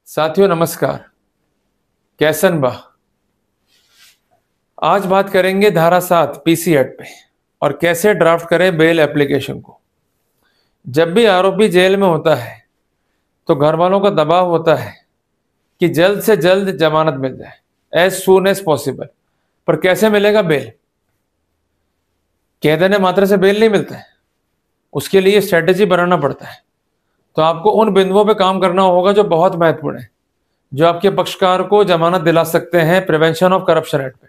साथियों नमस्कार। कैसन बा। आज बात करेंगे धारा 7 पीसी एक्ट पे और कैसे ड्राफ्ट करें बेल एप्लीकेशन को। जब भी आरोपी जेल में होता है तो घर वालों का दबाव होता है कि जल्द से जल्द जमानत मिल जाए, एज सून एज पॉसिबल। पर कैसे मिलेगा बेल? कह देने मात्र से बेल नहीं मिलता है, उसके लिए स्ट्रेटेजी बनाना पड़ता है। तो आपको उन बिंदुओं पे काम करना होगा जो बहुत महत्वपूर्ण है, जो आपके पक्षकार को जमानत दिला सकते हैं प्रिवेंशन ऑफ करप्शन एक्ट पे।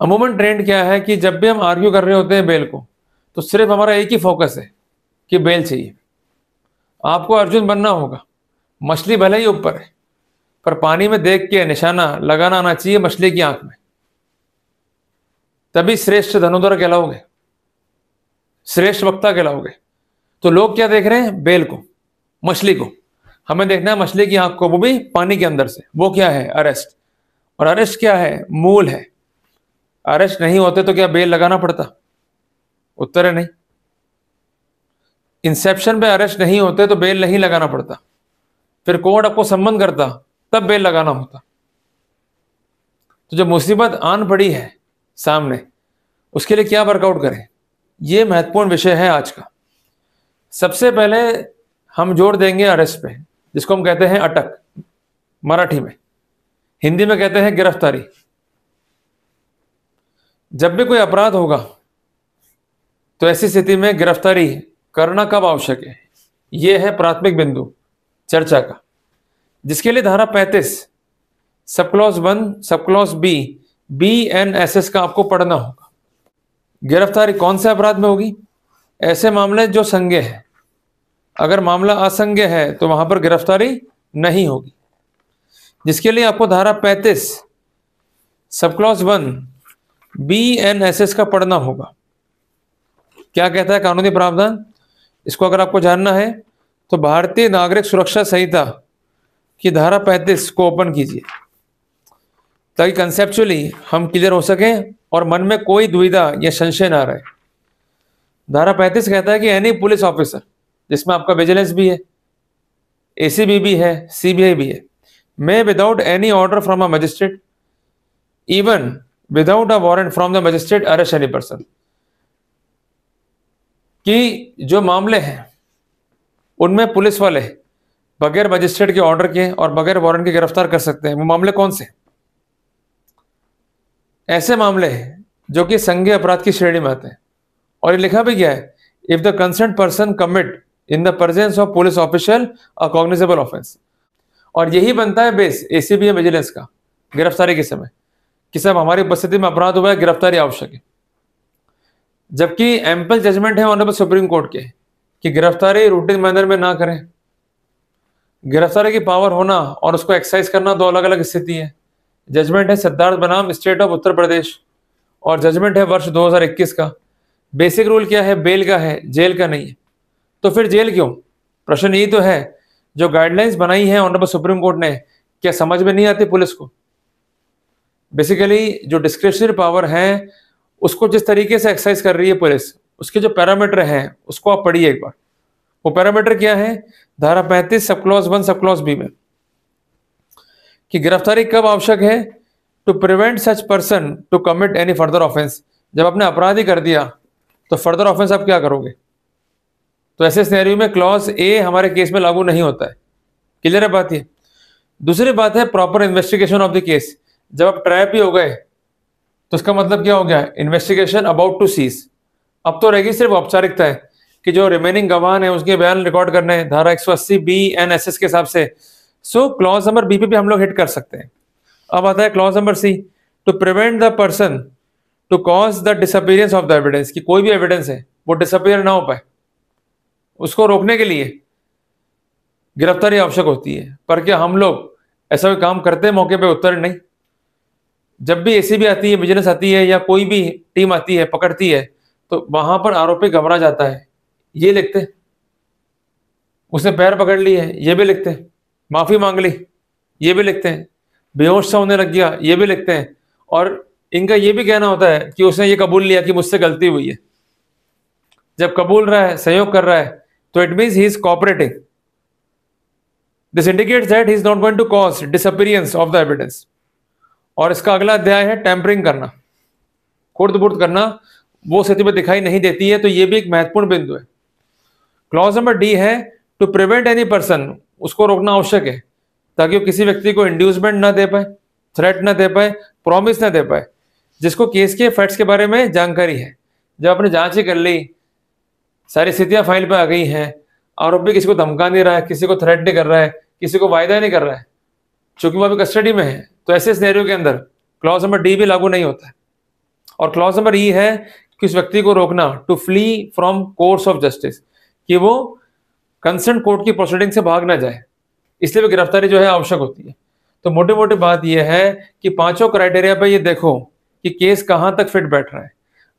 अमूमन ट्रेंड क्या है कि जब भी हम आर्ग्यू कर रहे होते हैं बेल को, तो सिर्फ हमारा एक ही फोकस है कि बेल चाहिए। आपको अर्जुन बनना होगा। मछली भले ही ऊपर है, पर पानी में देख के निशाना लगाना आना चाहिए मछली की आंख में। तभी श्रेष्ठ धनुधर कहलाओगे, श्रेष्ठ वक्ता कहलाओगे। तो लोग क्या देख रहे हैं? बेल को, मछली को। हमें देखना है मछली की आंख को, वो भी पानी के अंदर से। वो क्या है? अरेस्ट। और अरेस्ट क्या है? मूल है। अरेस्ट नहीं होते तो क्या बेल लगाना पड़ता? उत्तर है नहीं। इंसेप्शन पे अरेस्ट नहीं होते तो बेल नहीं लगाना पड़ता। फिर कोर्ट आपको सम्मन करता, तब बेल लगाना होता। तो जब मुसीबत आन पड़ी है सामने, उसके लिए क्या वर्कआउट करें, यह महत्वपूर्ण विषय है आज का। सबसे पहले हम जोर देंगे अरेस्ट पे, जिसको हम कहते हैं अटक मराठी में। हिंदी में कहते हैं गिरफ्तारी। जब भी कोई अपराध होगा तो ऐसी स्थिति में गिरफ्तारी करना कब आवश्यक है, यह है प्राथमिक बिंदु चर्चा का, जिसके लिए धारा 35 सब क्लॉज 1 सब क्लॉज BNSS का आपको पढ़ना होगा। गिरफ्तारी कौन से अपराध में होगी? ऐसे मामले जो संज्ञेय है। अगर मामला असंज्ञेय है तो वहां पर गिरफ्तारी नहीं होगी, जिसके लिए आपको धारा 35 सब क्लॉज 1 BNSS का पढ़ना होगा। क्या कहता है कानूनी प्रावधान? इसको अगर आपको जानना है तो भारतीय नागरिक सुरक्षा संहिता की धारा 35 को ओपन कीजिए, ताकि कंसेप्चुअली हम क्लियर हो सकें और मन में कोई दुविधा या संशय ना रहे। धारा 35 कहता है कि एनी पुलिस ऑफिसर, जिसमें आपका विजिलेंस भी है, ACB भी है, CBI भी है, may without any order from a magistrate, even without a warrant from the magistrate, arrest any person। कि जो मामले हैं उनमें पुलिस वाले बगैर मजिस्ट्रेट के ऑर्डर के और बगैर वारंट के गिरफ्तार कर सकते हैं। वो मामले कौन से? ऐसे मामले हैं जो कि संज्ञेय अपराध की श्रेणी में आते हैं। और ये लिखा भी गया है, if the concern person commit in the presence of police official a cognizable offence. और यही बनता है बेस ACB विजिलेंस का गिरफ्तारी के समय, कि सब हमारी उपस्थिति में अपराध हुआ है, गिरफ्तारी आवश्यक है। जबकि एम्पल जजमेंट है ऑनरेबल सुप्रीम कोर्ट के कि गिरफ्तारी रूटीन मैनर में ना करें। गिरफ्तारी की पावर होना और उसको एक्सरसाइज करना दो अलग अलग स्थिति है। जजमेंट है सिद्धार्थ बनाम स्टेट ऑफ उत्तर प्रदेश, और जजमेंट है वर्ष 2021 का। बेसिक रूल क्या है? बेल का है, जेल का नहीं है। तो फिर जेल क्यों? प्रश्न यही तो है। जो गाइडलाइंस बनाई है ऑनरेबल सुप्रीम कोर्ट ने, क्या समझ में नहीं आती पुलिस को? बेसिकली जो डिस्क्रिशनरी पावर है उसको जिस तरीके से एक्सरसाइज कर रही है पुलिस, उसके जो पैरामीटर हैं उसको आप पढ़िए एक बार। वो पैरामीटर क्या है? धारा 35 सब क्लॉज 1 सब क्लॉज B में, कि गिरफ्तारी कब आवश्यक है? To prevent such person to commit any further offence. जब आपने अपराध ही कर दिया तो फर्दर ऑफेंस आप क्या करोगे? तो ऐसे सिनेरियो में क्लॉज A हमारे केस में लागू नहीं होता है। क्लियर है बात ये? दूसरी बात है proper investigation of the case. जब आप ट्रैप ही हो गए तो इसका मतलब क्या हो गया? Investigation about to cease. अब तो रहेगी सिर्फ औपचारिकता है कि जो रिमेनिंग गवाह है उसके बयान रिकॉर्ड करने हैं धारा 180 BNSS के हिसाब से। सो क्लॉज नंबर B पे भी हम लोग हिट कर सकते हैं। अब आता है clause number C, to prevent the person to cause the disappearance of the evidence. कि कोई भी एविडेंस है वो डिसअपीयर ना हो पाए, उसको रोकने के लिए गिरफ्तारी आवश्यक होती है। पर क्या हम लोग ऐसा कोई काम करते हैं मौके पे? उत्तर नहीं। जब भी ACB आती है, विजिलेंस आती है, या कोई भी टीम आती है, पकड़ती है, तो वहां पर आरोपी घबरा जाता है, ये लिखते। उसने पैर पकड़ लिए, ये भी लिखते हैं। माफी मांग ली, ये भी लिखते हैं। बेहोश सा होने लग गया, ये भी लिखते हैं। और इनका ये भी कहना होता है कि उसने ये कबूल लिया कि मुझसे गलती हुई है। जब कबूल रहा है, सहयोग कर रहा है, तो it means he is cooperating. This indicates that he is not going to cause disappearance of the evidence. और इसका अगला अध्याय है टैंपरिंग करना, खुर्द-बुर्द करना, वो स्थिति में दिखाई नहीं देती है, तो ये भी एक महत्वपूर्ण बिंदु है। क्लॉज नंबर डी है टू प्रिवेंट एनी पर्सन, उसको रोकना आवश्यक है ताकि वो किसी व्यक्ति को इंड्यूसमेंट ना दे पाए, थ्रेट ना दे पाए, प्रॉमिस ना दे पाए, जिसको केस के फैक्ट्स के बारे में जानकारी है। जब आपने जांच ही कर ली, सारी स्थितियां फाइल पे आ गई हैं, आरोपी किसी को धमका नहीं रहा है, किसी को थ्रेट नहीं कर रहा है, किसी को वायदा नहीं कर रहा है, चूंकि वो अभी कस्टडी में है, तो ऐसे सिनेरियो के अंदर क्लॉज नंबर डी भी लागू नहीं होता है। और क्लॉज नंबर ई है कि उस व्यक्ति को रोकना, to flee from course of justice, कि वो कंसर्न कोर्ट की प्रोसीडिंग से भाग ना जाए, इसलिए भी गिरफ्तारी जो है आवश्यक होती है। तो मोटी मोटी बात यह है कि पांचों क्राइटेरिया पे ये देखो कि केस कहां तक फिट बैठ रहा है।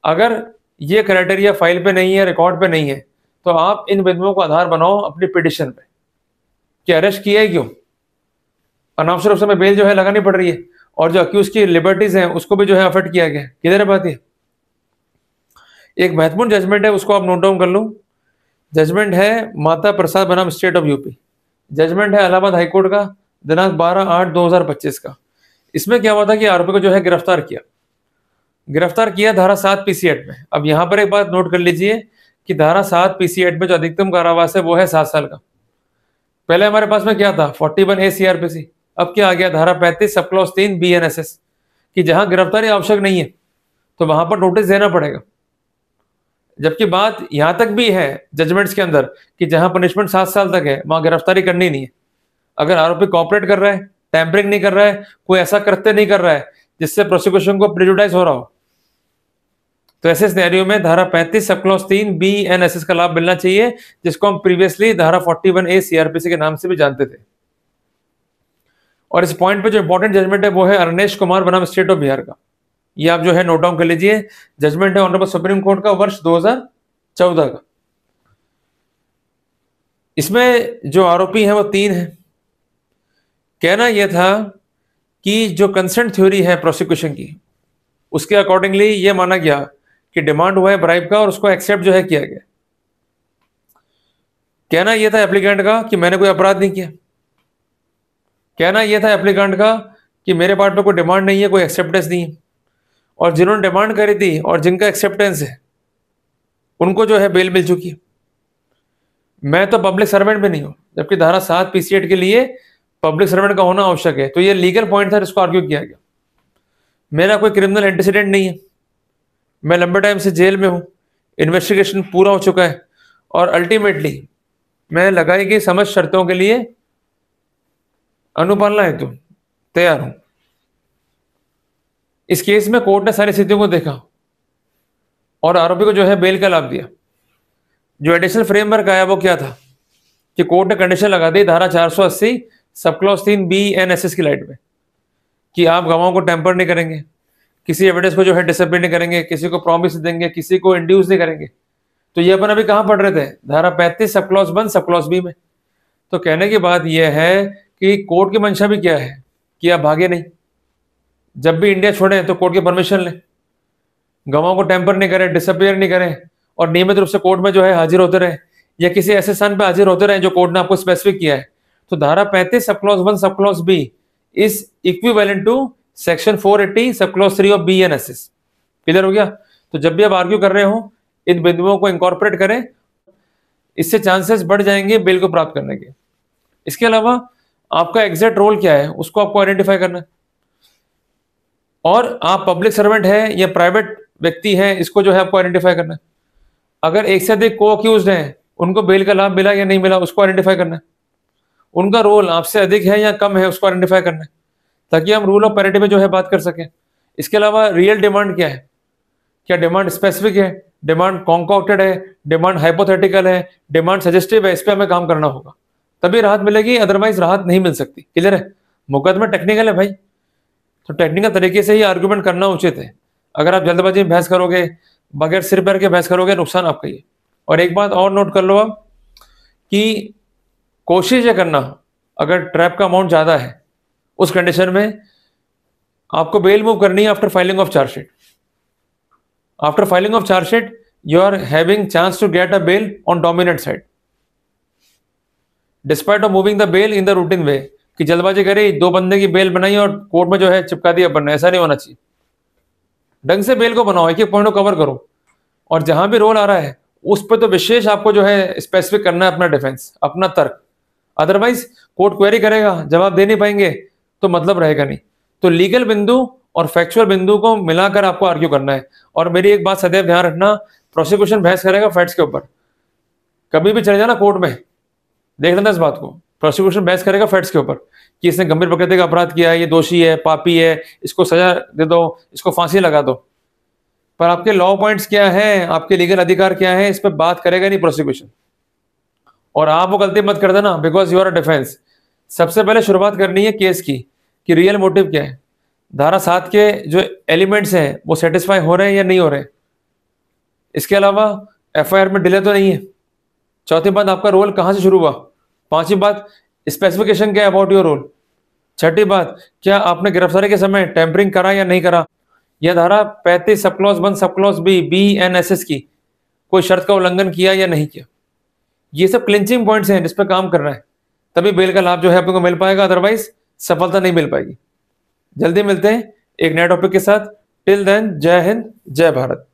अगर ये क्राइटेरिया फाइल पे नहीं है, रिकॉर्ड पे नहीं है, तो आप इन बिंदुओं को आधार बनाओ अपनी पिटिशन पे कि अरेस्ट किया है क्यों, अनावश्यक रूप से बेल जो है लगानी पड़ रही है, और जो अक्यूज की लिबर्टीज हैं उसको भी जो है अफेक्ट किया गया। किधर है बात ये? एक महत्वपूर्ण जजमेंट है, उसको आप नोट डाउन कर लो। जजमेंट है माता प्रसाद बनाम स्टेट ऑफ यूपी। जजमेंट है इलाहाबाद हाईकोर्ट का, दिनांक 12/8/2025 का। इसमें क्या हुआ था कि आरोपी को जो है गिरफ्तार किया धारा 7 पीसी एक्ट में। अब यहां पर एक बात नोट कर लीजिए कि धारा 7 पीसी एक्ट में जो अधिकतम कारावास है वो है 7 साल का। पहले हमारे पास में क्या था, 41A CRPC। अब क्या आ गया, धारा 35 सब क्लॉज 3 BNSS, कि जहां गिरफ्तारी आवश्यक नहीं है तो वहां पर नोटिस देना पड़ेगा। जबकि बात यहां तक भी है जजमेंट्स के अंदर कि जहां पनिशमेंट 7 साल तक है वहां गिरफ्तारी करनी नहीं है। अगर आरोपी कॉपरेट कर रहा है, टैंपरिंग नहीं कर रहा है, कोई ऐसा कृत्य नहीं कर रहा है जिससे प्रोसिक्यूशन को प्रेजुडाइज हो रहा हो, तो ऐसे सिनेरियो में धारा 35 सब क्लॉज 3 BNSS का लाभ मिलना चाहिए, जिसको हम प्रीवियसली धारा 41A CRPC के नाम से भी जानते थे। और इस पॉइंट पे जो इंपॉर्टेंट जजमेंट है वो है अरनेश कुमार बनाम स्टेट ऑफ बिहार का। ये आप जो है नोट डाउन कर लीजिए। जजमेंट है ऑनरेबल सुप्रीम कोर्ट का, वर्ष 2014 का। इसमें जो आरोपी हैं वो 3 हैं। कहना यह था कि जो कंसेंट थ्योरी है प्रोसिक्यूशन की, उसके अकॉर्डिंगली ये माना गया कि डिमांड हुआ है ब्राइब का और उसको एक्सेप्ट जो है किया गया। कहना यह था एप्लीकेंट का कि मैंने कोई अपराध नहीं किया। कहना यह था एप्लीकेंट का कि मेरे पार्ट पे कोई डिमांड नहीं है, कोई एक्सेप्टेंस नहीं है, और जिन्होंने डिमांड करी थी और जिनका एक्सेप्टेंस है उनको जो है बेल मिल चुकी है। मैं तो पब्लिक सर्वेंट भी नहीं हूं, जबकि धारा 7 पीसी एक्ट के लिए पब्लिक सर्वेंट का होना आवश्यक है। तो ये लीगल पॉइंट था जिसको आर्ग्यू किया गया। मेरा कोई क्रिमिनल एंटीसीडेंट नहीं है, मैं लंबे टाइम से जेल में हूं, इन्वेस्टिगेशन पूरा हो चुका है, और अल्टीमेटली मैं लगाई गई समस्त शर्तों के लिए अनुपालना हेतु तैयार हूं। इस केस में कोर्ट ने सारी स्थितियों को देखा और आरोपी को जो है बेल का लाभ दिया। जो एडिशनल फ्रेमवर्क आया वो क्या था कि कोर्ट ने कंडीशन लगा दी धारा 480 सब क्लॉज 3 BNSS की लाइट में कि आप गवाहों को टेम्पर नहीं करेंगे, किसी एविडेंस को जो है डिसअपीयर नहीं करेंगे, किसी को प्रॉमिस देंगे, किसी को इंड्यूस नहीं करेंगे। तो ये अपन अभी कहां पढ़ रहे थे, धारा 35 सब क्लॉज 1 सब क्लॉज B में। तो कहने की बात यह है कि कोर्ट की मंशा भी क्या है कि आप भागे नहीं, जब भी इंडिया छोड़े तो कोर्ट की परमिशन लें, गवाहों को टेम्पर नहीं करें, डिसअपीयर नहीं करें, और नियमित रूप से कोर्ट में जो है हाजिर होते रहे, या किसी ऐसे स्थान पर हाजिर होते रहे जो कोर्ट ने आपको स्पेसिफिक किया है। तो धारा 35 सब clause 1 sub clause B is equivalent to section 480 sub clause 3 of BNSS। Clear हो गया? तो जब भी आप आर्ग्यू कर रहे हो इन बिंदुओं को इंकॉर्पोरेट करें, इससे चांसेस बढ़ जाएंगे बेल को प्राप्त करने के। इसके अलावा आपका एग्जैक्ट रोल क्या है उसको आपको आइडेंटिफाई करना है, और आप पब्लिक सर्वेंट है या प्राइवेट व्यक्ति है इसको जो है आपको आइडेंटिफाई करना है। अगर एक से अधिक को अक्यूज्ड हैं, उनको बेल का लाभ मिला या नहीं मिला उसको आइडेंटिफाई करना है। उनका रोल आपसे अधिक है या कम है उसको आइडेंटिफाई करना है, ताकि हम रूल ऑफ पैरिटी में जो है बात कर सकें। इसके अलावा रियल डिमांड क्या है, क्या डिमांड स्पेसिफिक है, डिमांड कॉन्कॉक्टेड है, डिमांड हाइपोथेटिकल है, डिमांड सजेस्टिव है, इस पर हमें काम करना होगा, तभी राहत मिलेगी, अदरवाइज राहत नहीं मिल सकती। क्लियर है? मुकदमा टेक्निकल है भाई, तो टेक्निकल तरीके से ही आर्गुमेंट करना उचित है। अगर आप जल्दबाजी में बहस करोगे, बगैर सिर पैर के बहस करोगे, नुकसान आपका ही है। और एक बात और नोट कर लो आप कि कोशिश ये करना, अगर ट्रैप का अमाउंट ज्यादा है उस कंडीशन में आपको बेल मूव करनी है after filing of chargesheet. After filing of chargesheet you are having chance to get a bail on dominant side. Despite of moving the bail in the routine way, कि जल्दबाजी करी, 2 बंदे की bell बनाई और court में जो है चिपका दिया अपन ने, ऐसा नहीं होना चाहिए। ढंग से बेल को बनाओ, एक एक पॉइंट को कवर करो, और जहां भी रोल आ रहा है उस पर तो विशेष आपको जो है स्पेसिफिक करना है अपना डिफेंस, अपना तर्क। अदरवाइज कोर्ट क्वेरी करेगा, जवाब दे नहीं पाएंगे तो मतलब रहेगा नहीं। तो लीगल बिंदु और फैक्चुअल बिंदु को मिलाकर आपको आर्ग्यू करना है। और मेरी एक बात सदैव ध्यान रखना, प्रोसिक्यूशन बहस करेगा फैक्ट्स के ऊपर। कभी भी चले जाना कोर्ट में, देख लेना इस बात को, प्रोसिक्यूशन बहस करेगा फैक्ट्स के ऊपर कि इसने गंभीर प्रकृति का अपराध किया है, ये दोषी है, पापी है, इसको सजा दे दो, इसको फांसी लगा दो। पर आपके लॉ पॉइंट्स क्या हैं, आपके लीगल अधिकार क्या है, इस पर बात करेगा नहीं प्रोसिक्यूशन। और आप वो गलती मत कर देना, because you are a defence. सबसे पहले शुरुआत करनी है केस की कि रियल मोटिव क्या है, धारा 7 के जो एलिमेंट्स हैं वो सेटिस्फाई हो रहे हैं या नहीं हो रहे हैं। इसके अलावा एफआईआर में डिले तो नहीं है। चौथी बात, आपका रोल कहां से शुरू हुआ। पांचवी बात, स्पेसिफिकेशन क्या है अबाउट योर रोल। छठी बात, क्या आपने गिरफ्तारी के समय टेम्परिंग करा या नहीं करा। यह धारा 35 सब क्लॉज 1 सब क्लॉज BNSS की कोई शर्त का उल्लंघन किया या नहीं किया। ये सब क्लिंचिंग पॉइंट्स हैं जिस पर काम करना है, तभी बेल का लाभ जो है आपको मिल पाएगा, अदरवाइज सफलता नहीं मिल पाएगी। जल्दी मिलते हैं एक नए टॉपिक के साथ। टिल देन, जय हिंद, जय भारत।